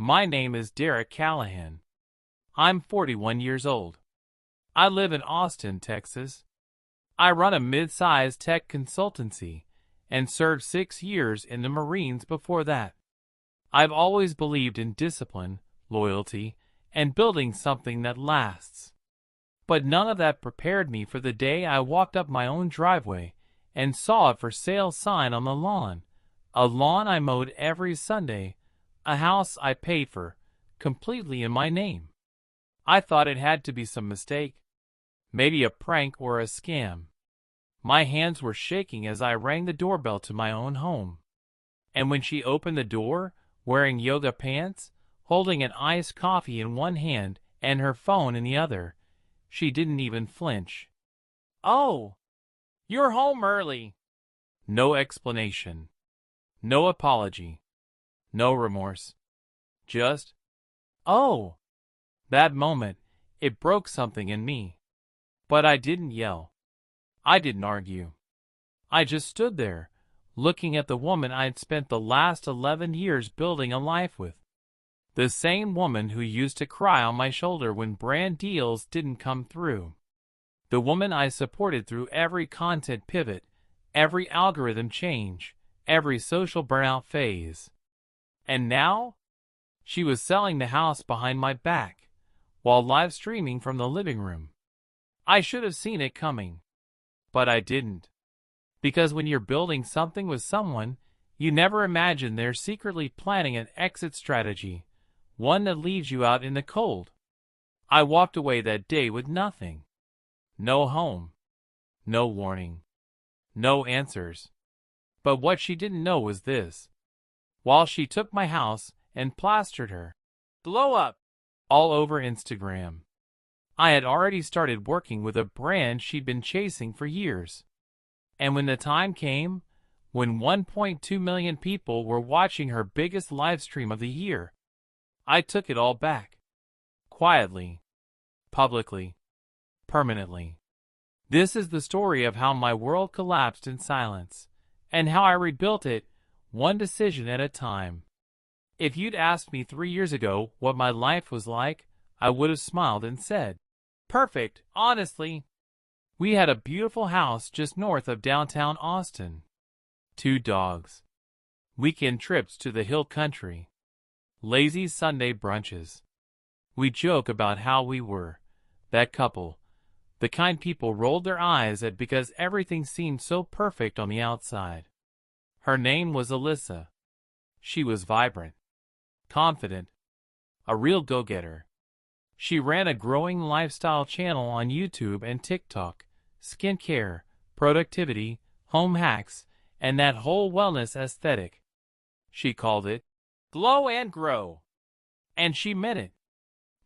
My name is Derek Callahan. I'm 41 years old. I live in Austin, Texas. I run a mid-sized tech consultancy and served 6 years in the Marines before that. I've always believed in discipline, loyalty, and building something that lasts. But none of that prepared me for the day I walked up my own driveway and saw a for sale sign on the lawn, a lawn I mowed every Sunday, a house I paid for, completely in my name. I thought it had to be some mistake, maybe a prank or a scam. My hands were shaking as I rang the doorbell to my own home. And when she opened the door, wearing yoga pants, holding an iced coffee in one hand and her phone in the other, she didn't even flinch. "Oh, you're home early." No explanation. No apology. No remorse. Just, "Oh." That moment, it broke something in me. But I didn't yell. I didn't argue. I just stood there, looking at the woman I'd spent the last 11 years building a life with. The same woman who used to cry on my shoulder when brand deals didn't come through. The woman I supported through every content pivot, every algorithm change, every social burnout phase. And now, she was selling the house behind my back, while live streaming from the living room. I should have seen it coming. But I didn't. Because when you're building something with someone, you never imagine they're secretly planning an exit strategy, one that leaves you out in the cold. I walked away that day with nothing. No home. No warning. No answers. But what she didn't know was this. While she took my house and plastered her "blow up" all over Instagram, I had already started working with a brand she'd been chasing for years. And when the time came, when 1.2 million people were watching her biggest live stream of the year, I took it all back. Quietly. Publicly. Permanently. This is the story of how my world collapsed in silence, and how I rebuilt it, one decision at a time. If you'd asked me 3 years ago what my life was like, I would have smiled and said, "Perfect, honestly." We had a beautiful house just north of downtown Austin. 2 dogs. Weekend trips to the hill country. Lazy Sunday brunches. We joke about how we were that couple, the kind people rolled their eyes at because everything seemed so perfect on the outside. Her name was Alyssa. She was vibrant, confident, a real go-getter. She ran a growing lifestyle channel on YouTube and TikTok, skincare, productivity, home hacks, and that whole wellness aesthetic. She called it Glow and Grow. And she meant it.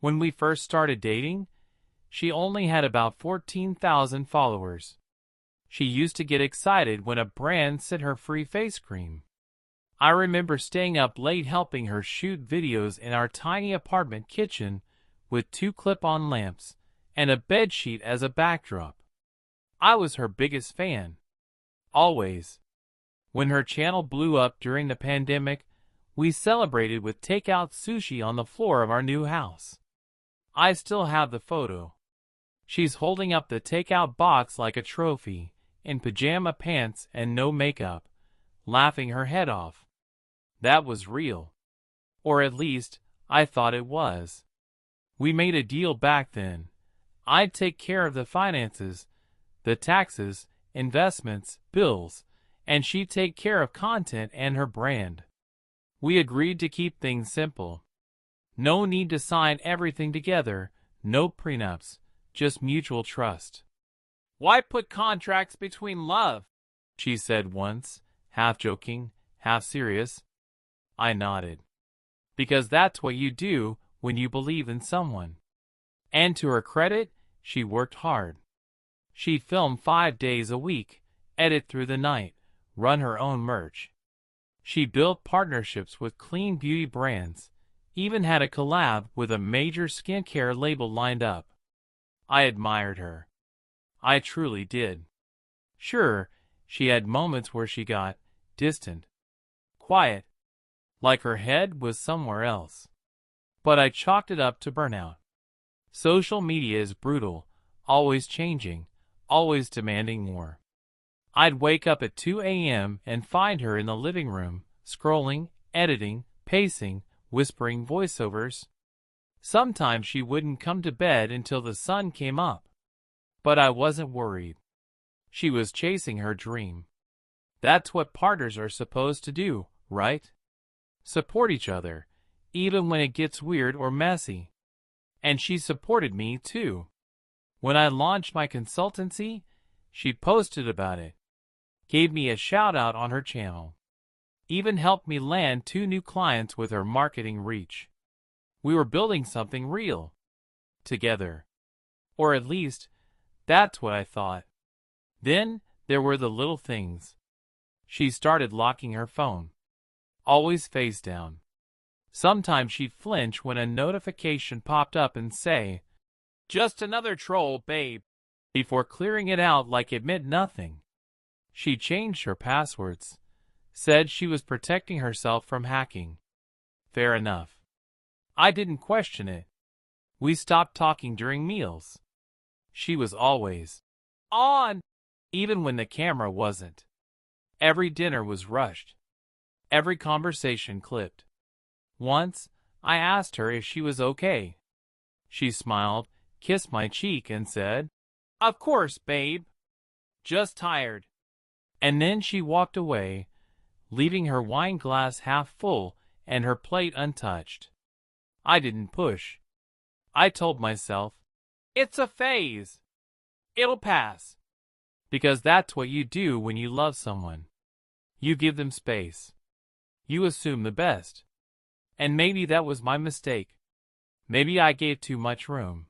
When we first started dating, she only had about 14,000 followers. She used to get excited when a brand sent her free face cream. I remember staying up late helping her shoot videos in our tiny apartment kitchen with 2 clip-on lamps and a bedsheet as a backdrop. I was her biggest fan. Always. When her channel blew up during the pandemic, we celebrated with takeout sushi on the floor of our new house. I still have the photo. She's holding up the takeout box like a trophy, in pajama pants and no makeup, laughing her head off. That was real. Or at least, I thought it was. We made a deal back then. I'd take care of the finances, the taxes, investments, bills, and she'd take care of content and her brand. We agreed to keep things simple. No need to sign everything together, no prenups, just mutual trust. "Why put contracts between love?" she said once, half joking, half serious. I nodded. Because that's what you do when you believe in someone. And to her credit, she worked hard. She'd film 5 days a week, edit through the night, run her own merch. She built partnerships with clean beauty brands, even had a collab with a major skincare label lined up. I admired her. I truly did. Sure, she had moments where she got distant, quiet, like her head was somewhere else. but I chalked it up to burnout. Social media is brutal, always changing, always demanding more. I'd wake up at 2 a.m. and find her in the living room, scrolling, editing, pacing, whispering voiceovers. Sometimes she wouldn't come to bed until the sun came up. But I wasn't worried. She was chasing her dream. That's what partners are supposed to do, right? Support each other, even when it gets weird or messy. And she supported me too. When I launched my consultancy, she posted about it, gave me a shout out on her channel, even helped me land 2 new clients with her marketing reach. We were building something real together. Or at least, that's what I thought. Then there were the little things. She started locking her phone, always face down. Sometimes she'd flinch when a notification popped up and say, "Just another troll, babe," before clearing it out like it meant nothing. She changed her passwords, said she was protecting herself from hacking. Fair enough. I didn't question it. We stopped talking during meals. She was always on, even when the camera wasn't. Every dinner was rushed. Every conversation clipped. Once, I asked her if she was okay. She smiled, kissed my cheek, and said, "Of course, babe. Just tired." And then she walked away, leaving her wine glass half full and her plate untouched. I didn't push. I told myself, it's a phase. It'll pass. Because that's what you do when you love someone. You give them space. You assume the best. And maybe that was my mistake. Maybe I gave too much room.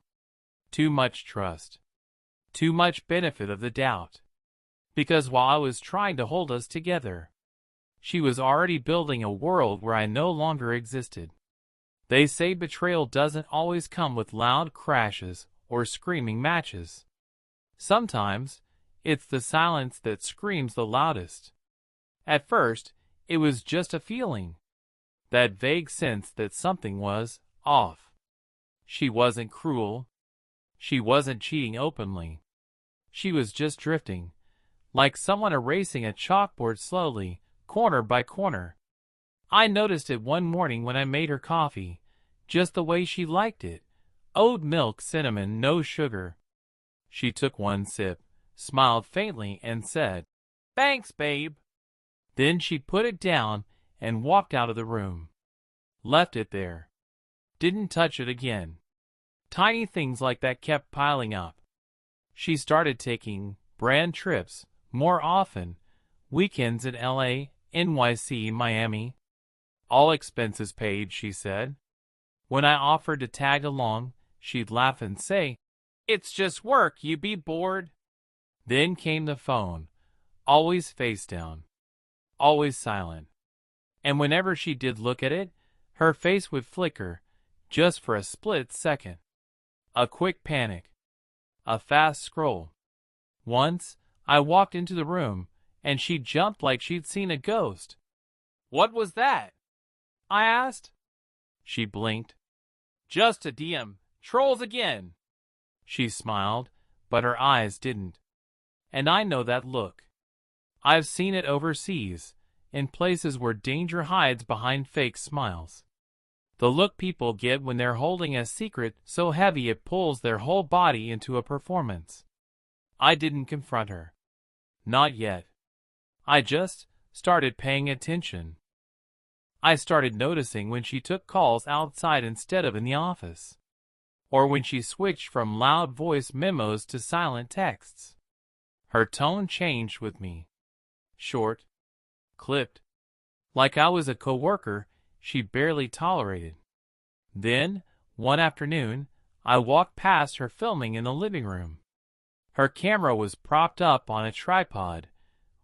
Too much trust. Too much benefit of the doubt. Because while I was trying to hold us together, she was already building a world where I no longer existed. They say betrayal doesn't always come with loud crashes or screaming matches. Sometimes, it's the silence that screams the loudest. At first, it was just a feeling. That vague sense that something was off. She wasn't cruel. She wasn't cheating openly. She was just drifting, like someone erasing a chalkboard slowly, corner by corner. I noticed it one morning when I made her coffee, just the way she liked it. Oat milk, cinnamon, no sugar. She took one sip, smiled faintly, and said, "Thanks, babe." Then she put it down and walked out of the room. Left it there. Didn't touch it again. Tiny things like that kept piling up. She started taking brand trips more often, weekends in LA, NYC, Miami. All expenses paid, she said. When I offered to tag along, she'd laugh and say, "It's just work, you be bored." Then came the phone, always face down, always silent. And whenever she did look at it, her face would flicker, just for a split second. A quick panic. A fast scroll. Once, I walked into the room, and she jumped like she'd seen a ghost. "What was that?" I asked. She blinked. "Just a DM. Trolls again." She smiled, but her eyes didn't. And I know that look. I've seen it overseas, in places where danger hides behind fake smiles. The look people get when they're holding a secret so heavy it pulls their whole body into a performance. I didn't confront her. Not yet. I just started paying attention. I started noticing when she took calls outside instead of in the office. Or when she switched from loud voice memos to silent texts. Her tone changed with me. Short. Clipped. Like I was a coworker she barely tolerated. Then, one afternoon, I walked past her filming in the living room. Her camera was propped up on a tripod,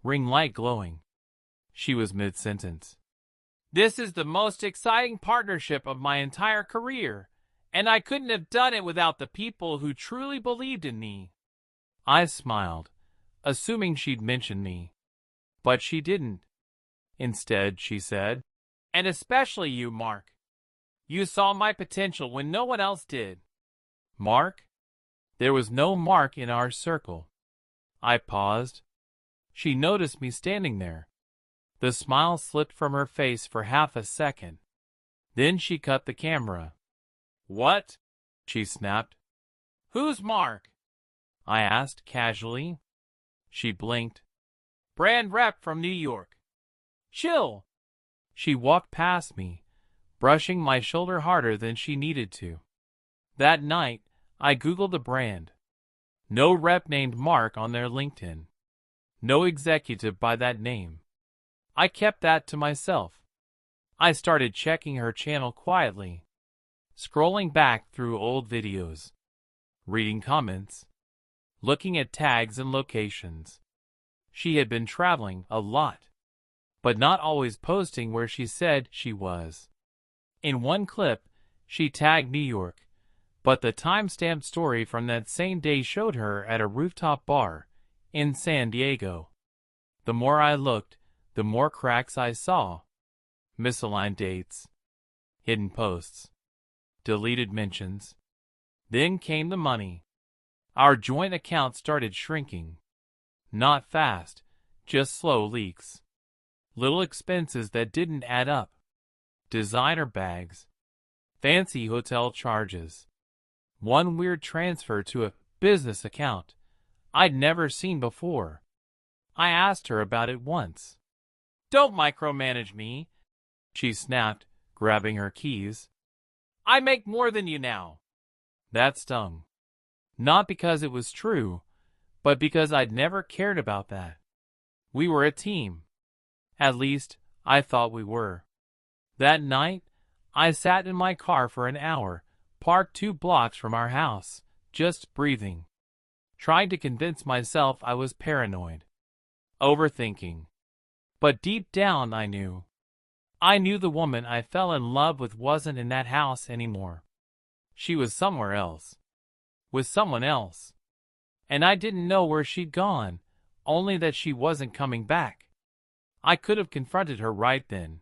ring light glowing. She was mid-sentence. "This is the most exciting partnership of my entire career, and I couldn't have done it without the people who truly believed in me." I smiled, assuming she'd mention me. But she didn't. Instead, she said, "And especially you, Mark. You saw my potential when no one else did. Mark? There was no Mark in our circle. I paused. She noticed me standing there. The smile slipped from her face for half a second. Then she cut the camera. What? She snapped. Who's Mark? I asked casually. She blinked. Brand rep from New York. Chill. She walked past me, brushing my shoulder harder than she needed to. That night, I Googled the brand. No rep named Mark on their LinkedIn. No executive by that name. I kept that to myself. I started checking her channel quietly, scrolling back through old videos, reading comments, looking at tags and locations. She had been traveling a lot, but not always posting where she said she was. In one clip, she tagged New York, but the time-stamped story from that same day showed her at a rooftop bar in San Diego. The more I looked, the more cracks I saw. Misaligned dates, hidden posts, deleted mentions. Then came the money. Our joint account started shrinking. Not fast, just slow leaks. Little expenses that didn't add up. Designer bags. Fancy hotel charges. One weird transfer to a business account I'd never seen before. I asked her about it once. Don't micromanage me, she snapped, grabbing her keys. I make more than you now. That stung. Not because it was true, but because I'd never cared about that. We were a team. At least, I thought we were. That night, I sat in my car for an hour, parked 2 blocks from our house, just breathing. Trying to convince myself I was paranoid. Overthinking. But deep down I knew. I knew the woman I fell in love with wasn't in that house anymore. She was somewhere else. With someone else. And I didn't know where she'd gone, only that she wasn't coming back. I could have confronted her right then.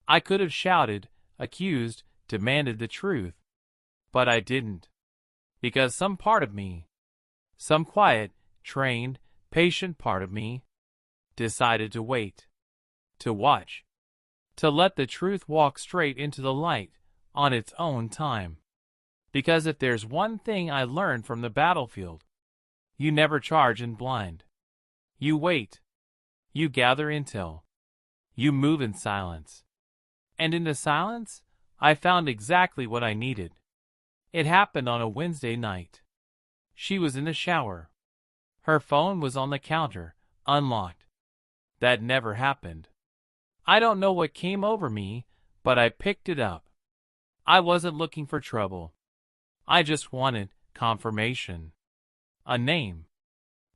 I could have shouted, accused, demanded the truth. But I didn't. Because some part of me, some quiet, trained, patient part of me, decided to wait, to watch, to let the truth walk straight into the light on its own time. Because if there's one thing I learned from the battlefield, you never charge in blind. You wait. You gather intel. You move in silence. And in the silence, I found exactly what I needed. It happened on a Wednesday night. She was in the shower. Her phone was on the counter, unlocked. That never happened. I don't know what came over me, but I picked it up. I wasn't looking for trouble. I just wanted confirmation. A name.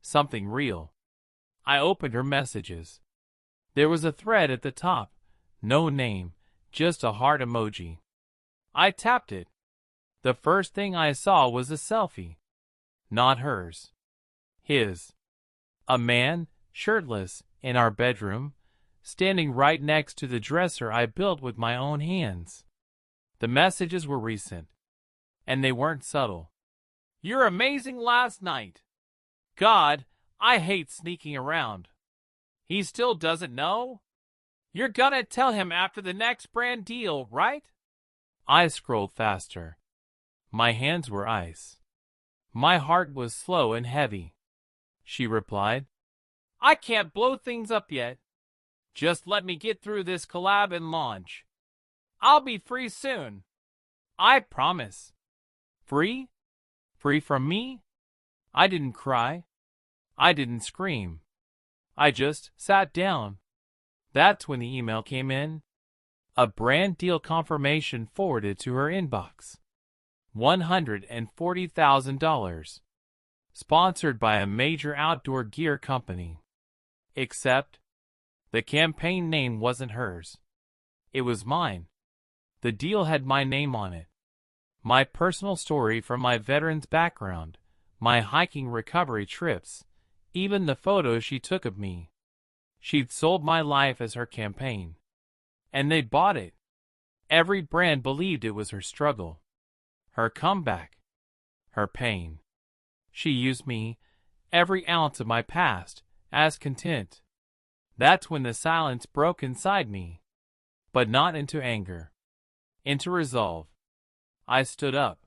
Something real. I opened her messages. There was a thread at the top. No name, just a heart emoji. I tapped it. The first thing I saw was a selfie. Not hers. His. A man, shirtless, in our bedroom, standing right next to the dresser I built with my own hands. The messages were recent, and they weren't subtle. You're amazing last night. God, I hate sneaking around. He still doesn't know? You're gonna tell him after the next brand deal, right? I scrolled faster. My hands were ice. My heart was slow and heavy. She replied, I can't blow things up yet. Just let me get through this collab and launch. I'll be free soon. I promise. Free? Free from me? I didn't cry. I didn't scream. I just sat down. That's when the email came in. A brand deal confirmation forwarded to her inbox. $140,000. Sponsored by a major outdoor gear company. Except, the campaign name wasn't hers. It was mine. The deal had my name on it. My personal story from my veteran's background, my hiking recovery trips, even the photos she took of me. She'd sold my life as her campaign. And they bought it. Every brand believed it was her struggle, her comeback, her pain. She used me, every ounce of my past, as content. That's when the silence broke inside me, but not into anger, into resolve. I stood up,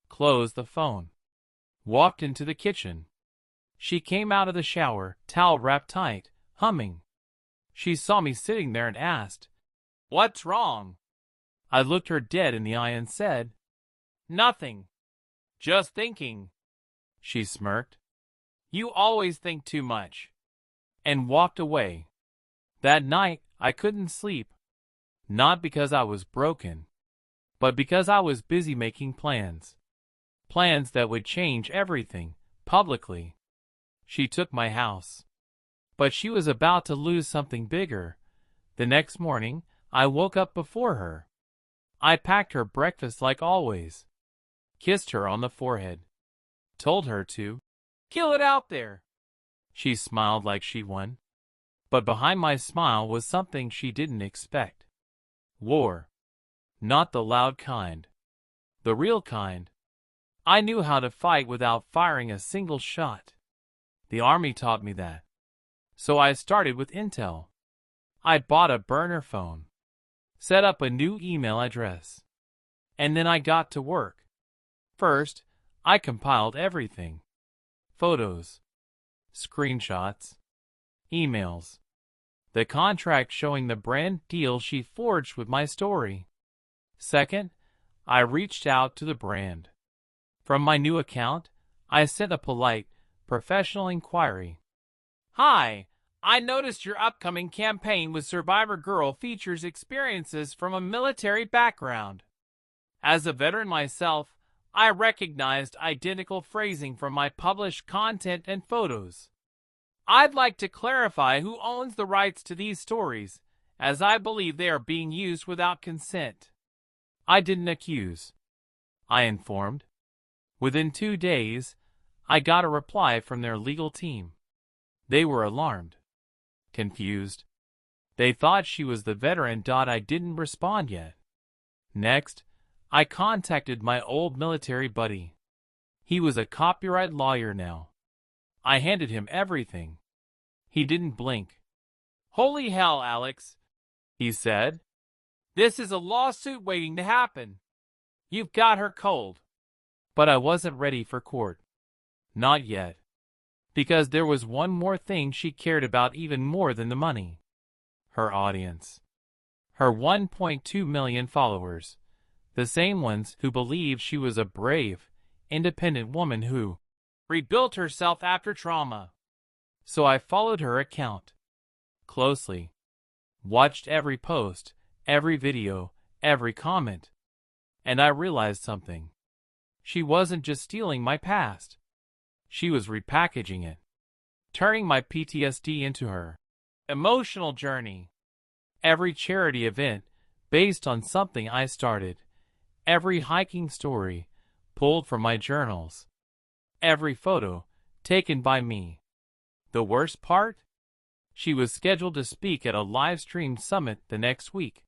closed the phone, walked into the kitchen. She came out of the shower, towel wrapped tight, humming. She saw me sitting there and asked, "What's wrong?" I looked her dead in the eye and said, "Nothing. Just thinking." She smirked. "You always think too much," and walked away. That night, I couldn't sleep. Not because I was broken, but because I was busy making plans. Plans that would change everything, publicly. She took my house. But she was about to lose something bigger. The next morning, I woke up before her. I packed her breakfast like always, kissed her on the forehead, told her to kill it out there. She smiled like she won. But behind my smile was something she didn't expect. War. Not the loud kind. The real kind. I knew how to fight without firing a single shot. The army taught me that. So I started with intel. I bought a burner phone, set up a new email address, and then I got to work. First, I compiled everything. Photos, screenshots, emails, the contract showing the brand deal she forged with my story. Second, I reached out to the brand. From my new account, I sent a polite, professional inquiry. "Hi, I noticed your upcoming campaign with Survivor Girl features experiences from a military background. As a veteran myself, I recognized identical phrasing from my published content and photos. I'd like to clarify who owns the rights to these stories, as I believe they are being used without consent." I didn't accuse, I informed. Within 2 days, I got a reply from their legal team. They were alarmed, confused. They thought she was the veteran. I didn't respond yet. Next, I contacted my old military buddy. He was a copyright lawyer now. I handed him everything. He didn't blink. "Holy hell, Alex," he said. "This is a lawsuit waiting to happen. You've got her cold." But I wasn't ready for court. Not yet. Because there was one more thing she cared about even more than the money. Her audience. Her 1.2 million followers. The same ones who believed she was a brave, independent woman who rebuilt herself after trauma. So I followed her account closely. Watched every post, every video, every comment. And I realized something. She wasn't just stealing my past. She was repackaging it, turning my PTSD into her emotional journey. Every charity event based on something I started. Every hiking story pulled from my journals. Every photo taken by me. The worst part? She was scheduled to speak at a live-streamed summit the next week.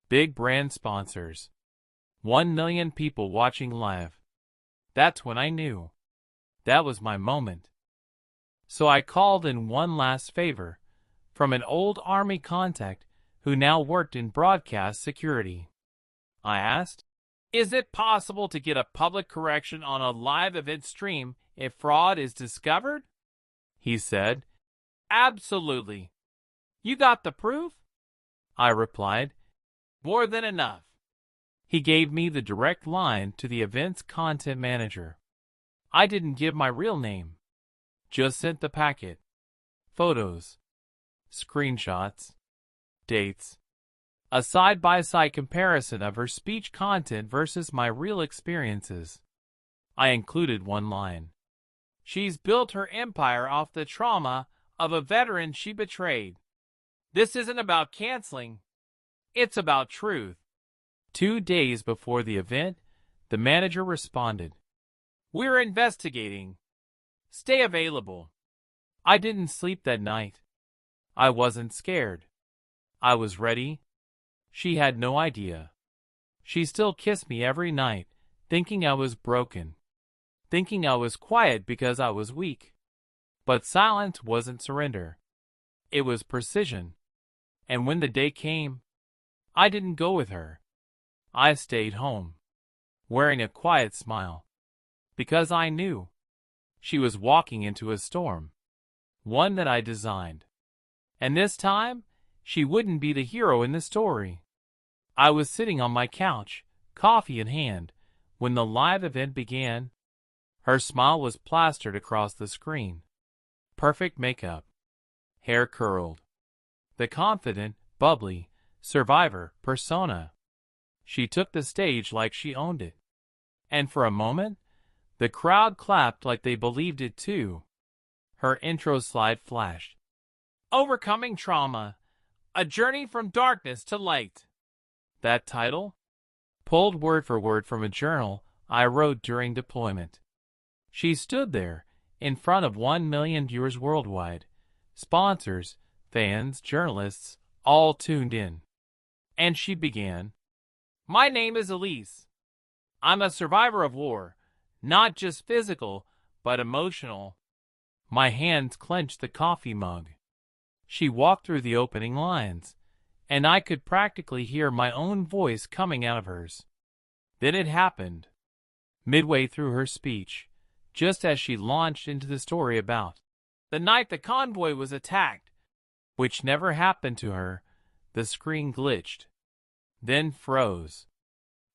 Big brand sponsors. 1 million people watching live. That's when I knew. That was my moment. So I called in one last favor from an old Army contact who now worked in broadcast security. I asked, "Is it possible to get a public correction on a live event stream if fraud is discovered?" He said, "Absolutely. You got the proof?" I replied, "More than enough." He gave me the direct line to the event's content manager. I didn't give my real name. Just sent the packet. Photos. Screenshots. Dates. A side-by-side comparison of her speech content versus my real experiences. I included one line. "She's built her empire off the trauma of a veteran she betrayed. This isn't about canceling. It's about truth." 2 days before the event, the manager responded, "We're investigating. Stay available." I didn't sleep that night. I wasn't scared. I was ready. She had no idea. She still kissed me every night, thinking I was broken, thinking I was quiet because I was weak. But silence wasn't surrender. It was precision. And when the day came, I didn't go with her. I stayed home, wearing a quiet smile, because I knew she was walking into a storm, one that I designed. And this time, she wouldn't be the hero in the story. I was sitting on my couch, coffee in hand, when the live event began. Her smile was plastered across the screen. Perfect makeup, hair curled. The confident, bubbly, survivor persona. She took the stage like she owned it. And for a moment, the crowd clapped like they believed it too. Her intro slide flashed. Overcoming Trauma, A Journey from Darkness to Light. That title? Pulled word for word from a journal I wrote during deployment. She stood there, in front of 1 million viewers worldwide. Sponsors, fans, journalists, all tuned in. And she began. My name is Elise. I'm a survivor of war, not just physical, but emotional. My hands clenched the coffee mug. She walked through the opening lines, and I could practically hear my own voice coming out of hers. Then it happened. Midway through her speech, just as she launched into the story about the night the convoy was attacked, which never happened to her, the screen glitched, then froze,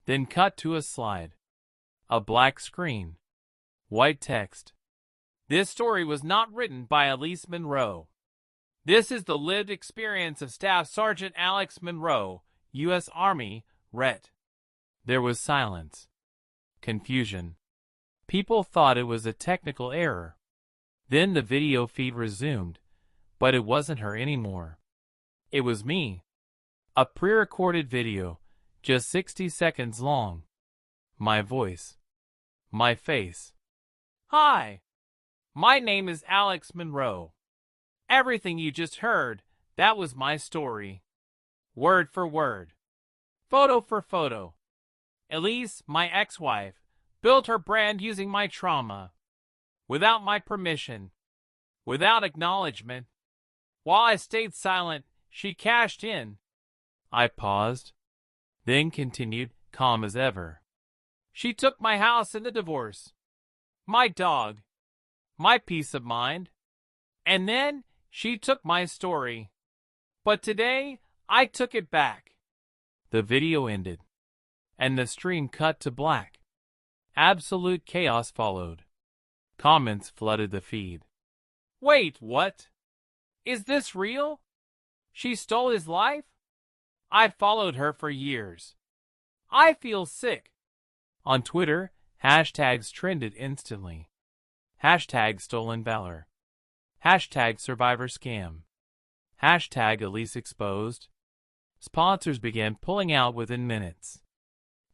then cut to a slide. A black screen. White text. This story was not written by Elise Monroe. This is the lived experience of Staff Sergeant Alex Monroe, U.S. Army, RET. There was silence. Confusion. People thought it was a technical error. Then the video feed resumed, but it wasn't her anymore. It was me. A pre-recorded video, just 60 seconds long. My voice. My face. Hi. My name is Alex Monroe. Everything you just heard, that was my story. Word for word. Photo for photo. Elise, my ex-wife, built her brand using my trauma. Without my permission. Without acknowledgement. While I stayed silent, she cashed in. I paused, then continued, calm as ever. She took my house in the divorce, my dog, my peace of mind, and then she took my story. But today, I took it back. The video ended, and the stream cut to black. Absolute chaos followed. Comments flooded the feed. Wait, what? Is this real? She stole his life? I followed her for years. I feel sick. On Twitter, hashtags trended instantly. Hashtag stolen valor. Hashtag survivor scam. Hashtag Elise exposed. Sponsors began pulling out within minutes.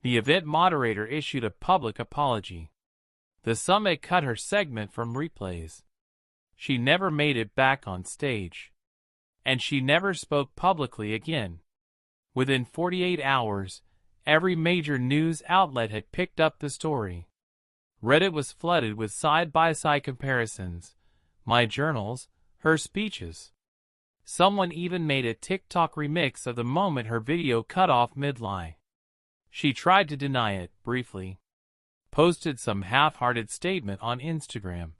The event moderator issued a public apology. The summit cut her segment from replays. She never made it back on stage. And she never spoke publicly again. Within 48 hours, every major news outlet had picked up the story. Reddit was flooded with side-by-side comparisons. My journals, her speeches. Someone even made a TikTok remix of the moment her video cut off mid-lie. She tried to deny it, briefly. Posted some half-hearted statement on Instagram.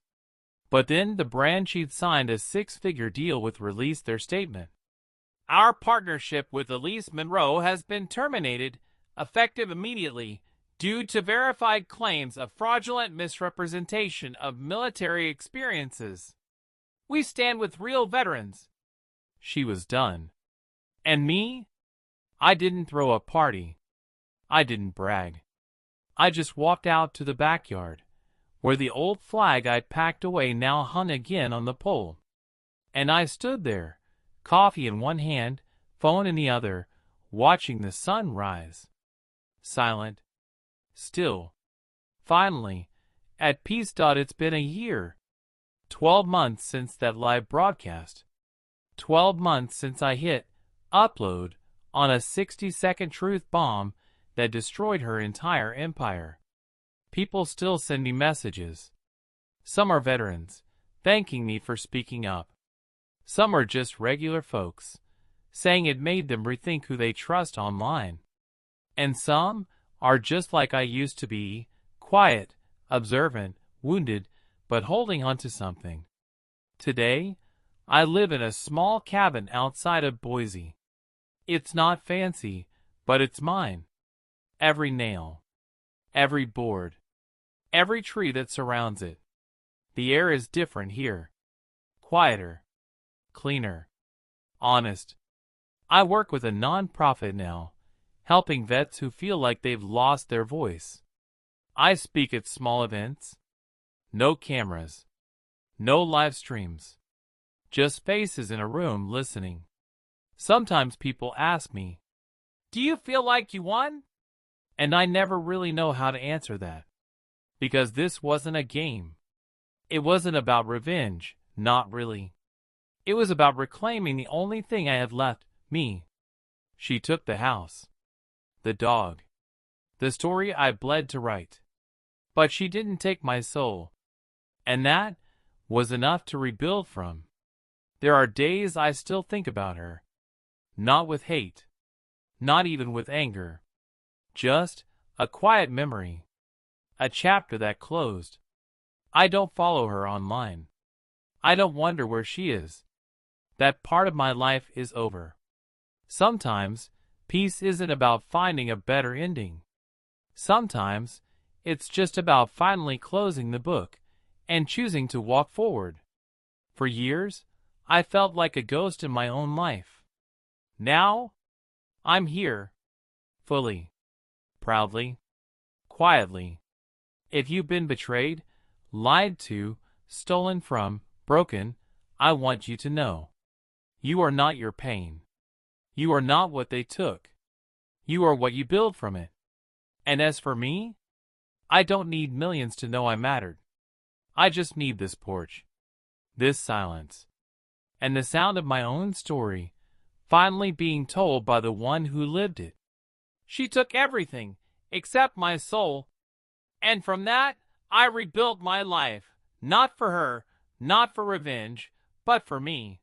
But then the brand she'd signed a 6-figure deal with released their statement. Our partnership with Elise Monroe has been terminated, effective immediately, due to verified claims of fraudulent misrepresentation of military experiences. We stand with real veterans. She was done. And me? I didn't throw a party. I didn't brag. I just walked out to the backyard, where the old flag I'd packed away now hung again on the pole. And I stood there, coffee in one hand, phone in the other, watching the sun rise. Silent. Still. Finally, at peace. It's been a year. 12 months since that live broadcast. 12 months since I hit upload on a 60-second truth bomb that destroyed her entire empire. People still send me messages. Some are veterans, thanking me for speaking up. Some are just regular folks, saying it made them rethink who they trust online. And some are just like I used to be, quiet, observant, wounded, but holding on to something. Today, I live in a small cabin outside of Boise. It's not fancy, but it's mine. Every nail, every board, every tree that surrounds it. The air is different here. Quieter, cleaner, honest. I work with a non-profit now, helping vets who feel like they've lost their voice. I speak at small events. No cameras. No live streams. Just faces in a room listening. Sometimes people ask me, "Do you feel like you won?" And I never really know how to answer that. Because this wasn't a game. It wasn't about revenge, not really. It was about reclaiming the only thing I had left, me. She took the house. The dog. The story I bled to write. But she didn't take my soul. And that was enough to rebuild from. There are days I still think about her. Not with hate. Not even with anger. Just a quiet memory. A chapter that closed. I don't follow her online. I don't wonder where she is. That part of my life is over. Sometimes, peace isn't about finding a better ending. Sometimes, it's just about finally closing the book and choosing to walk forward. For years, I felt like a ghost in my own life. Now, I'm here. Fully. Proudly. Quietly. If you've been betrayed, lied to, stolen from, broken, I want you to know. You are not your pain. You are not what they took. You are what you build from it. And as for me, I don't need millions to know I mattered. I just need this porch, this silence, and the sound of my own story finally being told by the one who lived it. She took everything except my soul, and from that I rebuilt my life, not for her, not for revenge, but for me.